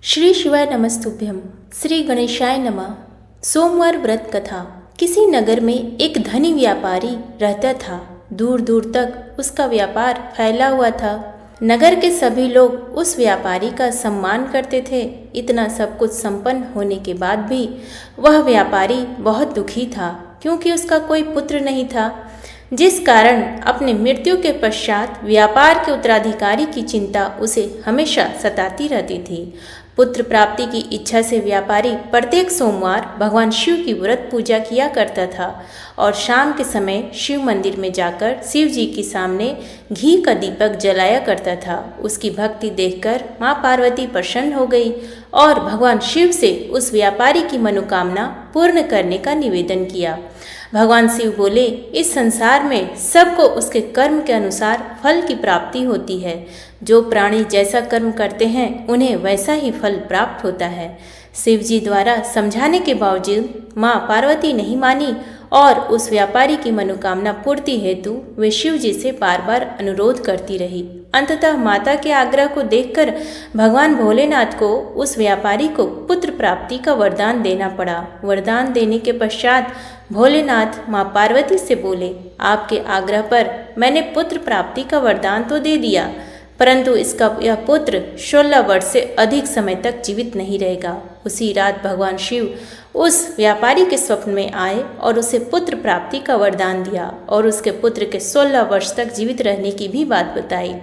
श्री शिवाय नमस्तुभ्यम। श्री गणेशाय नमः। सोमवार व्रत कथा। किसी नगर में एक धनी व्यापारी रहता था। दूर दूर तक उसका व्यापार फैला हुआ था। नगर के सभी लोग उस व्यापारी का सम्मान करते थे। इतना सब कुछ संपन्न होने के बाद भी वह व्यापारी बहुत दुखी था, क्योंकि उसका कोई पुत्र नहीं था, जिस कारण अपने मृत्यु के पश्चात व्यापार के उत्तराधिकारी की चिंता उसे हमेशा सताती रहती थी। पुत्र प्राप्ति की इच्छा से व्यापारी प्रत्येक सोमवार भगवान शिव की व्रत पूजा किया करता था और शाम के समय शिव मंदिर में जाकर शिव जी के सामने घी का दीपक जलाया करता था। उसकी भक्ति देखकर माँ पार्वती प्रसन्न हो गई और भगवान शिव से उस व्यापारी की मनोकामना पूर्ण करने का निवेदन किया। भगवान शिव बोले, इस संसार में सबको उसके कर्म के अनुसार फल की प्राप्ति होती है। जो प्राणी जैसा कर्म करते हैं उन्हें वैसा ही फल प्राप्त होता है। शिव जी द्वारा समझाने के बावजूद माँ पार्वती नहीं मानी और उस व्यापारी की मनोकामना पूर्ति हेतु वे शिव जी से बार बार अनुरोध करती रही। अंततः माता के आग्रह को देखकर भगवान भोलेनाथ को उस व्यापारी को पुत्र प्राप्ति का वरदान देना पड़ा। वरदान देने के पश्चात भोलेनाथ माँ पार्वती से बोले, आपके आग्रह पर मैंने पुत्र प्राप्ति का वरदान तो दे दिया, परंतु इसका यह पुत्र 16 वर्ष से अधिक समय तक जीवित नहीं रहेगा। उसी रात भगवान शिव उस व्यापारी के स्वप्न में आए और उसे पुत्र प्राप्ति का वरदान दिया और उसके पुत्र के 16 वर्ष तक जीवित रहने की भी बात बताई।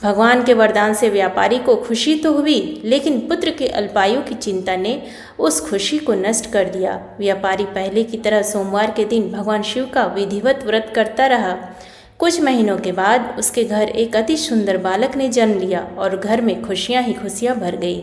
भगवान के वरदान से व्यापारी को खुशी तो हुई, लेकिन पुत्र के अल्पायु की चिंता ने उस खुशी को नष्ट कर दिया। व्यापारी पहले की तरह सोमवार के दिन भगवान शिव का विधिवत व्रत करता रहा। कुछ महीनों के बाद उसके घर एक अति सुंदर बालक ने जन्म लिया और घर में खुशियां ही खुशियां भर गई।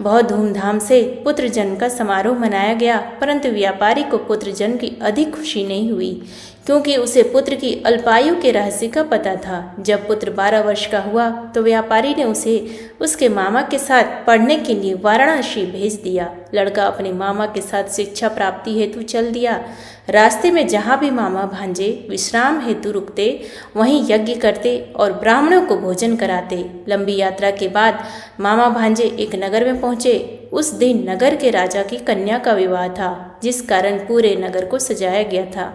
बहुत धूमधाम से पुत्र जन्म का समारोह मनाया गया, परंतु व्यापारी को पुत्र जन्म की अधिक खुशी नहीं हुई, क्योंकि उसे पुत्र की अल्पायु के रहस्य का पता था। जब पुत्र 12 वर्ष का हुआ तो व्यापारी ने उसे उसके मामा के साथ पढ़ने के लिए वाराणसी भेज दिया। लड़का अपने मामा के साथ शिक्षा प्राप्ति हेतु चल दिया। रास्ते में जहाँ भी मामा भांजे विश्राम हेतु रुकते, वहीं यज्ञ करते और ब्राह्मणों को भोजन कराते। लंबी यात्रा के बाद मामा भांजे एक नगर में पहुँचे। उस दिन नगर के राजा की कन्या का विवाह था, जिस कारण पूरे नगर को सजाया गया था।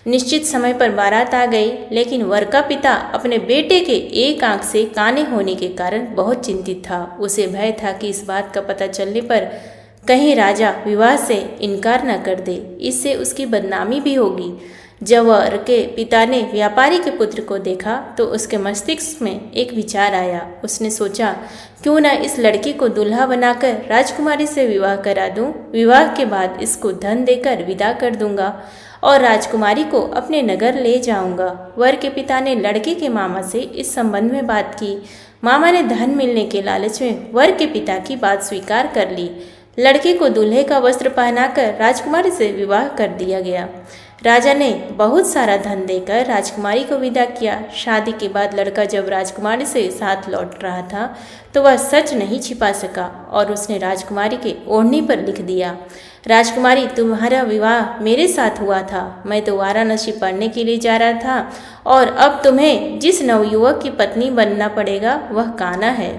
निश्चित समय पर बारात आ गई, लेकिन वर का पिता अपने बेटे के एक आंख से काने होने के कारण बहुत चिंतित था। उसे भय था कि इस बात का पता चलने पर कहीं राजा विवाह से इनकार न कर दे, इससे उसकी बदनामी भी होगी। जब वर के पिता ने व्यापारी के पुत्र को देखा तो उसके मस्तिष्क में एक विचार आया। उसने सोचा, क्यों न इस लड़के को दूल्हा बनाकर राजकुमारी से विवाह करा दूं। विवाह के बाद इसको धन देकर विदा कर दूंगा और राजकुमारी को अपने नगर ले जाऊंगा। वर के पिता ने लड़के के मामा से इस संबंध में बात की। मामा ने धन मिलने के लालच में वर के पिता की बात स्वीकार कर ली। लड़के को दूल्हे का वस्त्र पहनाकर राजकुमारी से विवाह कर दिया गया। राजा ने बहुत सारा धन देकर राजकुमारी को विदा किया। शादी के बाद लड़का जब राजकुमारी से साथ लौट रहा था तो वह सच नहीं छिपा सका और उसने राजकुमारी के ओढ़नी पर लिख दिया, राजकुमारी, तुम्हारा विवाह मेरे साथ हुआ था। मैं तो वाराणसी पढ़ने के लिए जा रहा था और अब तुम्हें जिस नवयुवक की पत्नी बनना पड़ेगा वह कान्हा है।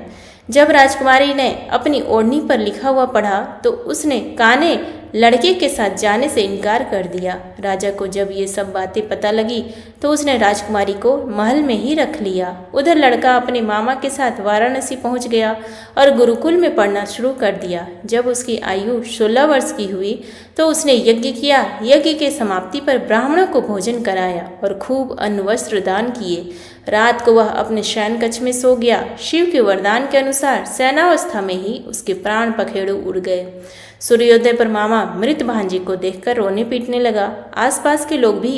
जब राजकुमारी ने अपनी ओढ़नी पर लिखा हुआ पढ़ा तो उसने कान्हे लड़के के साथ जाने से इनकार कर दिया। राजा को जब ये सब बातें पता लगी तो उसने राजकुमारी को महल में ही रख लिया। उधर लड़का अपने मामा के साथ वाराणसी पहुंच गया और गुरुकुल में पढ़ना शुरू कर दिया। जब उसकी आयु 16 वर्ष की हुई तो उसने यज्ञ किया। यज्ञ के समाप्ति पर ब्राह्मणों को भोजन कराया और खूब अन्न वस्त्र दान किए। रात को वह अपने शयन कक्ष में सो गया। शिव के वरदान के अनुसार शयनावस्था में ही उसके प्राण पखेरु उड़ गए। सूर्योदय पर मामा मृत भांजे को देखकर रोने पीटने लगा। आसपास के लोग भी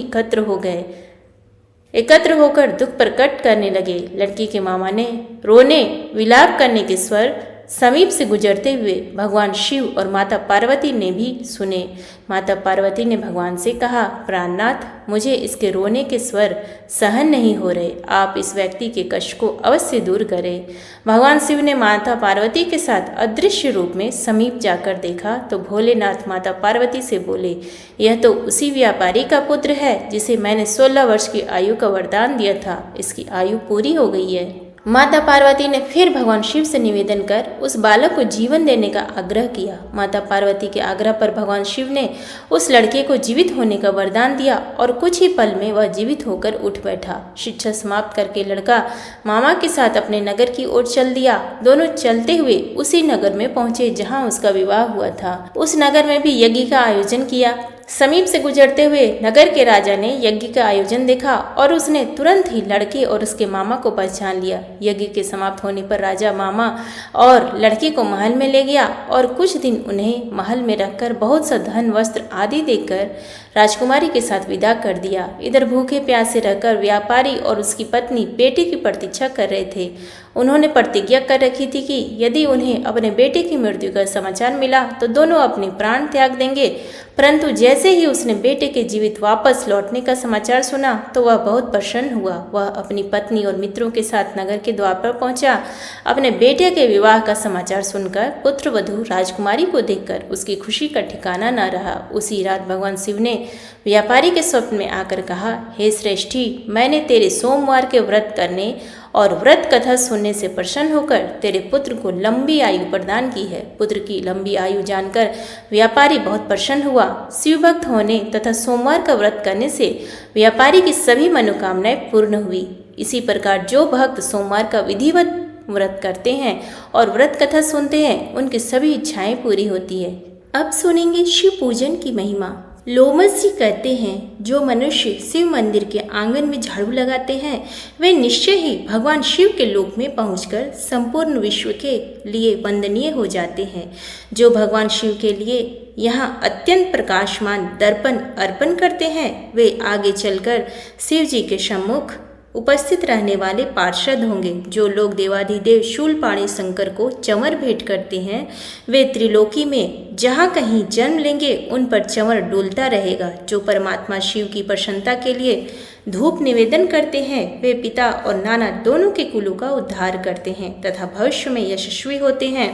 एकत्र होकर दुख प्रकट करने लगे। लड़की के मामा ने रोने विलाप करने के स्वर समीप से गुजरते हुए भगवान शिव और माता पार्वती ने भी सुने। माता पार्वती ने भगवान से कहा, प्राणनाथ, मुझे इसके रोने के स्वर सहन नहीं हो रहे। आप इस व्यक्ति के कष्ट को अवश्य दूर करें। भगवान शिव ने माता पार्वती के साथ अदृश्य रूप में समीप जाकर देखा तो भोलेनाथ माता पार्वती से बोले, यह तो उसी व्यापारी का पुत्र है जिसे मैंने 16 वर्ष की आयु का वरदान दिया था। इसकी आयु पूरी हो गई है। माता पार्वती ने फिर भगवान शिव से निवेदन कर उस बालक को जीवन देने का आग्रह किया। माता पार्वती के आग्रह पर भगवान शिव ने उस लड़के को जीवित होने का वरदान दिया और कुछ ही पल में वह जीवित होकर उठ बैठा। शिक्षा समाप्त करके लड़का मामा के साथ अपने नगर की ओर चल दिया। दोनों चलते हुए उसी नगर में पहुंचे जहां उसका विवाह हुआ था। उस नगर में भी यज्ञ का आयोजन किया। समीप से गुजरते हुए नगर के राजा ने यज्ञ का आयोजन देखा और उसने तुरंत ही लड़के और उसके मामा को पहचान लिया। यज्ञ के समाप्त होने पर राजा मामा और लड़के को महल में ले गया और कुछ दिन उन्हें महल में रखकर बहुत सा धन वस्त्र आदि देकर राजकुमारी के साथ विदा कर दिया। इधर भूखे प्यासे रहकर व्यापारी और उसकी पत्नी बेटे की प्रतीक्षा कर रहे थे। उन्होंने प्रतिज्ञा कर रखी थी कि यदि उन्हें अपने बेटे की मृत्यु का समाचार मिला तो दोनों अपने प्राण त्याग देंगे। परंतु जैसे ही उसने बेटे के जीवित वापस लौटने का समाचार सुना तो वह बहुत प्रसन्न हुआ। वह अपनी पत्नी और मित्रों के साथ नगर के द्वार पर पहुंचा। अपने बेटे के विवाह का समाचार सुनकर पुत्र वधू राजकुमारी को देखकर उसकी खुशी का ठिकाना न रहा। उसी रात भगवान शिव ने व्यापारी के स्वप्न में आकर कहा, हे श्रेष्ठी, मैंने तेरे सोमवार के व्रत करने और व्रत कथा सुनने से प्रसन्न होकर तेरे पुत्र को लंबी आयु प्रदान की है। पुत्र की लंबी आयु जानकर व्यापारी बहुत प्रसन्न हुआ। शिव भक्त होने तथा सोमवार का व्रत करने से व्यापारी की सभी मनोकामनाएं पूर्ण हुई। इसी प्रकार जो भक्त सोमवार का विधिवत व्रत करते हैं और व्रत कथा सुनते हैं उनकी सभी इच्छाएं पूरी होती है। अब सुनेंगे शिव पूजन की महिमा। लोमस जी कहते हैं, जो मनुष्य शिव मंदिर के आंगन में झाड़ू लगाते हैं वे निश्चय ही भगवान शिव के लोक में पहुंचकर संपूर्ण विश्व के लिए वंदनीय हो जाते हैं। जो भगवान शिव के लिए यहाँ अत्यंत प्रकाशमान दर्पण अर्पण करते हैं वे आगे चलकर शिव जी के सम्मुख उपस्थित रहने वाले पार्षद होंगे। जो लोग देवाधिदेव शूलपाणी शंकर को चंवर भेंट करते हैं वे त्रिलोकी में जहाँ कहीं जन्म लेंगे उन पर चंवर डोलता रहेगा। जो परमात्मा शिव की प्रसन्नता के लिए धूप निवेदन करते हैं वे पिता और नाना दोनों के कुलों का उद्धार करते हैं तथा भविष्य में यशस्वी होते हैं।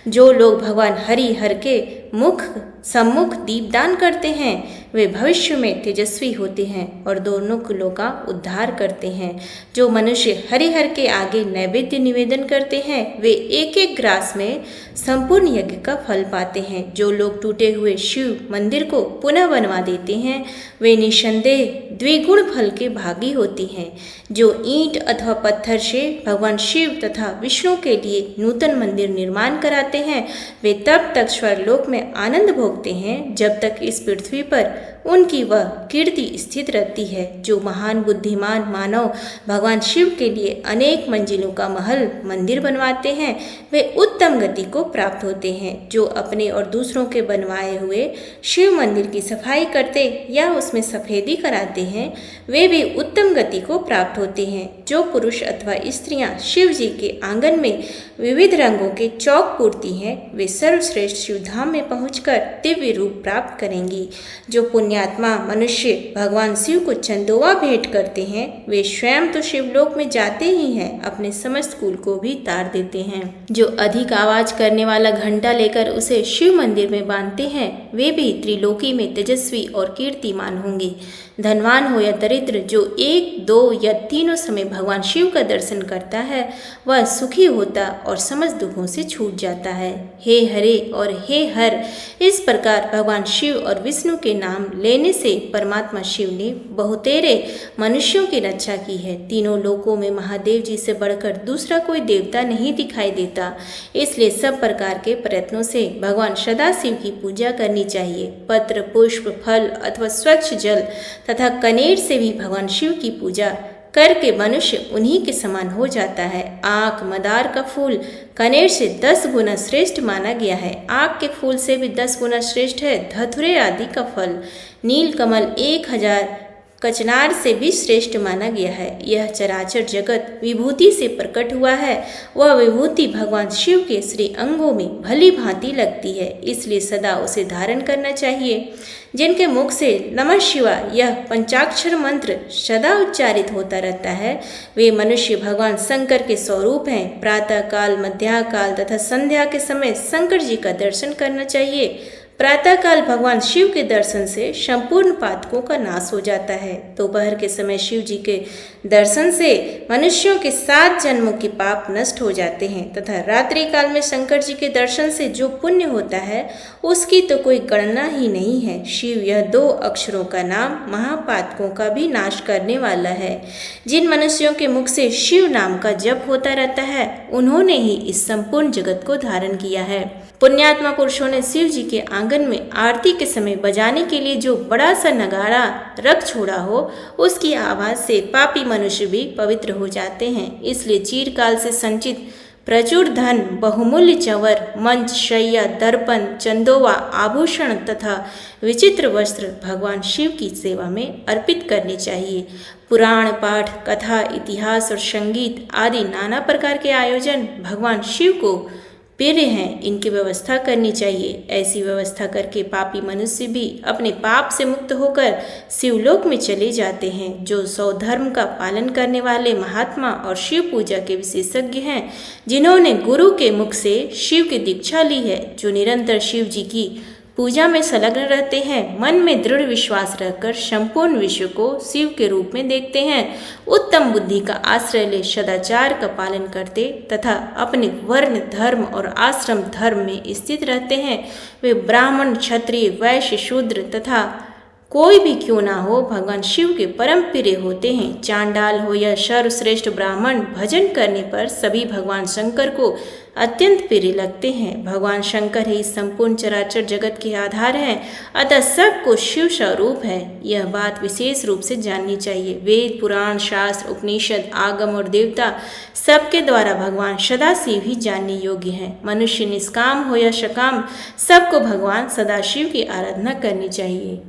जो लोग भगवान हरि हर के मुख सम्मुख दीपदान करते हैं वे भविष्य में तेजस्वी होते हैं और दोनों कुलों का उद्धार करते हैं। जो मनुष्य हरिहर के आगे नैवेद्य निवेदन करते हैं वे एक एक ग्रास में संपूर्ण यज्ञ का फल पाते हैं। जो लोग टूटे हुए शिव मंदिर को पुनः बनवा देते हैं वे निसंदेह द्विगुण फल के भागी होती हैं। जो ईंट अथवा पत्थर से भगवान शिव तथा विष्णु के लिए नूतन मंदिर निर्माण कराते हैं वे तब तक स्वर्गलोक में आनंद भोगते हैं जब तक इस पृथ्वी पर उनकी वह कीर्ति स्थित रहती है। जो महान बुद्धिमान मानव भगवान शिव के लिए अनेक मंजिलों का महल मंदिर बनवाते हैं वे उत्तम गति को प्राप्त होते हैं। जो अपने और दूसरों के बनवाए हुए शिव मंदिर की सफाई करते या उसमें सफेदी कराते हैं वे भी उत्तम गति को प्राप्त होते हैं। जो पुरुष अथवा स्त्रियां शिव जी के आंगन में विविध रंगों के चौक पूरती हैं वे सर्वश्रेष्ठ शिवधाम में पहुंचकर दिव्य रूप प्राप्त करेंगी। जो पुण्यात्मा मनुष्य भगवान शिव को चंदोवा भेंट करते हैं वे स्वयं तो शिवलोक में जाते ही हैं अपने समस्त कुल को भी तार देते हैं। जो अधिक आवाज करने वाला घंटा लेकर उसे शिव मंदिर में बांधते हैं वे भी त्रिलोकी में तेजस्वी और कीर्तिमान होंगे। धनवान हो या दरिद्र जो 1, 2 या तीनों समय भगवान शिव का दर्शन करता है वह सुखी होता और समस्त दुखों से छूट जाता है। हे हरे और हे हर, इस प्रकार भगवान शिव और विष्णु के नाम लेने से परमात्मा शिव ने बहुतेरे मनुष्यों की रक्षा की है। तीनों लोकों में महादेव जी से बढ़कर दूसरा कोई देवता नहीं दिखाई देता, इसलिए सब प्रकार के प्रयत्नों से भगवान सदाशिव की पूजा करनी चाहिए। पत्र, पुष्प, फल अथवा स्वच्छ जल तथा कनेर से भी भगवान शिव की पूजा करके मनुष्य उन्हीं के समान हो जाता है। आँख, मदार का फूल कनेर से 10 गुना श्रेष्ठ माना गया है। आँख के फूल से भी 10 गुना श्रेष्ठ है धतुरे आदि का फल। नील कमल 1000 कचनार से भी श्रेष्ठ माना गया है। यह चराचर जगत विभूति से प्रकट हुआ है, वह विभूति भगवान शिव के श्री अंगों में भली भांति लगती है, इसलिए सदा उसे धारण करना चाहिए। जिनके मुख से नमः शिवाय यह पंचाक्षर मंत्र सदा उच्चारित होता रहता है वे मनुष्य भगवान शंकर के स्वरूप हैं। प्रातः काल, मध्याह्न काल तथा संध्या के समय शंकर जी का दर्शन करना चाहिए। प्रातःकाल भगवान शिव के दर्शन से संपूर्ण पातकों का नाश हो जाता है। दोपहर के समय शिव जी के दर्शन से मनुष्यों के 7 जन्मों के पाप नष्ट हो जाते हैं तथा रात्रि काल में शंकर जी के दर्शन से जो पुण्य होता है उसकी तो कोई गणना ही नहीं है। शिव यह 2 अक्षरों का नाम महापातकों का भी नाश करने वाला है। जिन मनुष्यों के मुख से शिव नाम का जप होता रहता है उन्होंने ही इस संपूर्ण जगत को धारण किया है। पुण्यात्मा पुरुषों ने शिव जी के आंगन में आरती के समय बजाने के लिए जो बड़ा सा नगाड़ा रख छोड़ा हो उसकी आवाज से पापी मनुष्य भी पवित्र हो जाते हैं। इसलिए चिरकाल से संचित प्रचुर धन, बहुमूल्य चंवर, मंच, शैया, दर्पण, चंदोवा, आभूषण तथा विचित्र वस्त्र भगवान शिव की सेवा में अर्पित करने चाहिए। पुराण पाठ, कथा, इतिहास और संगीत आदि नाना प्रकार के आयोजन भगवान शिव को प्रिय हैं, इनकी व्यवस्था करनी चाहिए। ऐसी व्यवस्था करके पापी मनुष्य भी अपने पाप से मुक्त होकर शिवलोक में चले जाते हैं। जो स्वधर्म का पालन करने वाले महात्मा और शिव पूजा के विशेषज्ञ हैं, जिन्होंने गुरु के मुख से शिव की दीक्षा ली है, जो निरंतर शिव जी की पूजा में संलग्न रहते हैं, मन में दृढ़ विश्वास रखकर संपूर्ण विश्व को शिव के रूप में देखते हैं, उत्तम बुद्धि का आश्रय ले सदाचार का पालन करते तथा अपने वर्ण, धर्म और आश्रम धर्म में स्थित रहते हैं, वे ब्राह्मण, क्षत्रिय, वैश्य, शूद्र तथा कोई भी क्यों ना हो भगवान शिव के परम प्रिय होते हैं। चांडाल हो या सर्वश्रेष्ठ ब्राह्मण, भजन करने पर सभी भगवान शंकर को अत्यंत प्रिय लगते हैं। भगवान शंकर ही संपूर्ण चराचर जगत के आधार हैं, अतः सबको शिव स्वरूप है, यह बात विशेष रूप से जाननी चाहिए। वेद, पुराण, शास्त्र, उपनिषद, आगम और देवता सबके द्वारा भगवान सदाशिव ही जानने योग्य हैं। मनुष्य निष्काम हो या सकाम, सबको भगवान सदाशिव की आराधना करनी चाहिए।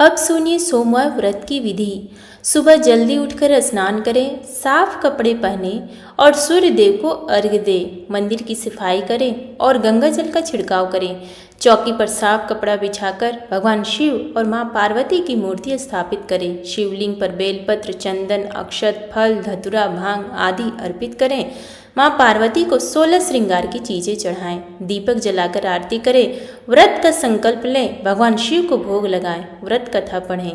अब सुनिए सोमवार व्रत की विधि। सुबह जल्दी उठकर स्नान करें, साफ कपड़े पहने और सूर्य देव को अर्घ्य दें। मंदिर की सफाई करें और गंगा जल का छिड़काव करें। चौकी पर साफ कपड़ा बिछाकर भगवान शिव और मां पार्वती की मूर्ति स्थापित करें। शिवलिंग पर बेलपत्र, चंदन, अक्षत, फल, धतूरा, भांग आदि अर्पित करें। मां पार्वती को 16 श्रृंगार की चीजें चढ़ाएं। दीपक जलाकर आरती करें। व्रत का संकल्प लें। भगवान शिव को भोग लगाएं। व्रत कथा पढ़ें।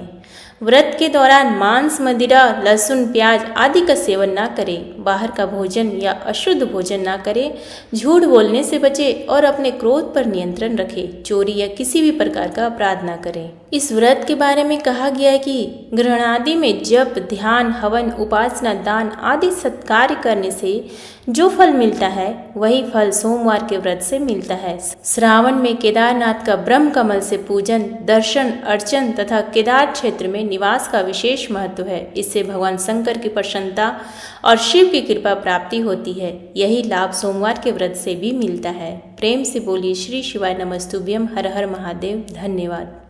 व्रत के दौरान मांस, मदिरा, लहसुन, प्याज आदि का सेवन ना करें। बाहर का भोजन या अशुद्ध भोजन ना करें। झूठ बोलने से बचें और अपने क्रोध पर नियंत्रण रखें। चोरी या किसी भी प्रकार का अपराध ना करें। इस व्रत के बारे में कहा गया है कि ग्रहण आदि में जप, ध्यान, हवन, उपासना, दान आदि सत्कार्य करने से जो फल मिलता है वही फल सोमवार के व्रत से मिलता है। श्रावण में केदारनाथ का ब्रह्म कमल से पूजन, दर्शन, अर्चन तथा केदार क्षेत्र में निवास का विशेष महत्व है। इससे भगवान शंकर की प्रसन्नता और शिव की कृपा प्राप्ति होती है। यही लाभ सोमवार के व्रत से भी मिलता है। प्रेम से बोलिए श्री शिवाय नमस्तुभ्यम। हर हर महादेव। धन्यवाद।